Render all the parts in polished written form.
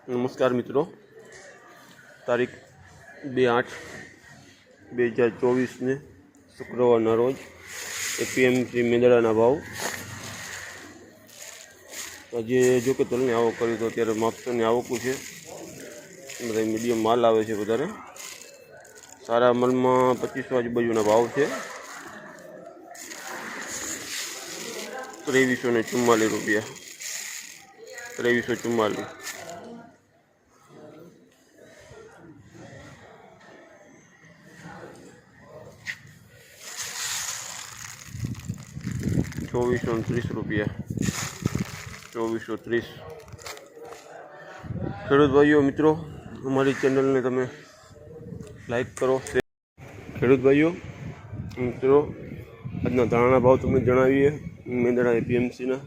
નમસ્કાર મિત્રો, તારીખ 2/8/2024 શુક્રવારના રોજ એપીએમસી મેંદડાના ભાવ. આજે જો કે તલની આવક કરી તો અત્યારે માપસરની આવકું છે. બધા મીડિયમ માલ આવે છે. વધારે સારા માલમાં 2500 આજુબાજુના ભાવ છે. 2344 રૂપિયા. 2344. ₹2430. 2430. ખેડૂત ભાઈઓ મિત્રો, અમારી ચેનલને તમે લાઈક કરો. ખેડૂત ભાઈઓ મિત્રો, આજના ધાણાના ભાવ તમને જણાવીએ મેંદડા એપીએમસીના.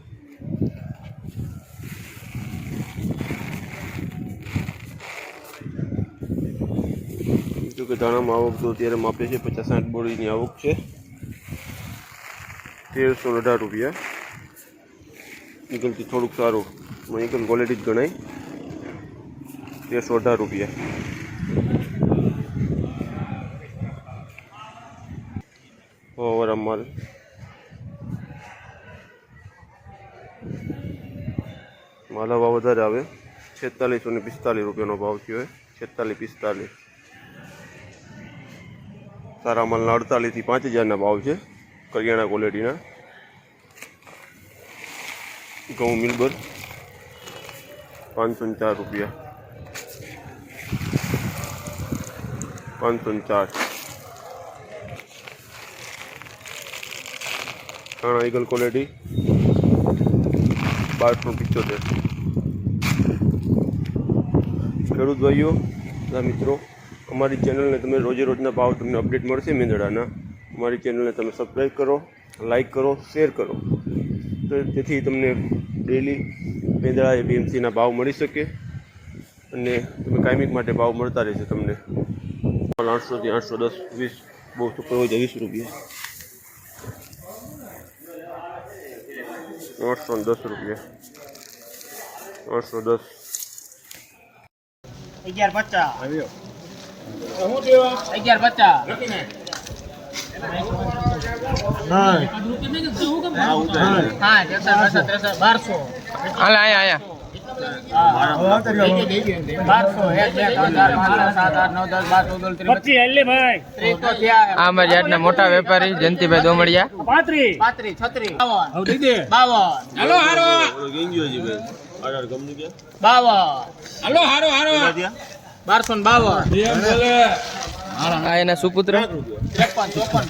જો કે ધાણામાં આવક તો અત્યારે માપે છે 50-60 બોરીની આવક છે. 1318 રૂપિયા. ઈગલથી થોડુંક સારું, ઈગલ ક્વોલિટી જ ગણાય. 1318 રૂપિયા. ઓવર માલ માલા ભાવ વધારે આવે. 4645 રૂપિયાનો ભાવ થયો. 4645. સારા માલના 48 થી 5000ના ભાવ છે. કરિયાણા ક્વોલિટીના. ઘઉં મિલબર 504 રૂપિયા. 504. ધાણા ઈગલ ક્વોલિટી 1275. ખેડૂત ભાઈઓ મિત્રો, અમારી ચેનલને તમે રોજે રોજના ભાવ તમને અપડેટ મળશે મેંદડાના. અમારી ચેનલને તમે સબસ્ક્રાઈબ કરો, લાઈક કરો, શેર કરો, તો જેથી તમને ડેલી મેંદડા એપીએમસીના ભાવ મળી શકે અને તમે કાયમિક માટે ભાવ મળતા રહેશે તમને. 800 થી 810, 20 બહુ સુપર હોય તો 20 રૂપિયા. 810 રૂપિયા. 810. 1150. 1200 મોટા વેપારી જયંતિભાઈ દોમડિયા. 35 36 52. હાલો હારો 1252. આ એના સુપુત્ર 53 54.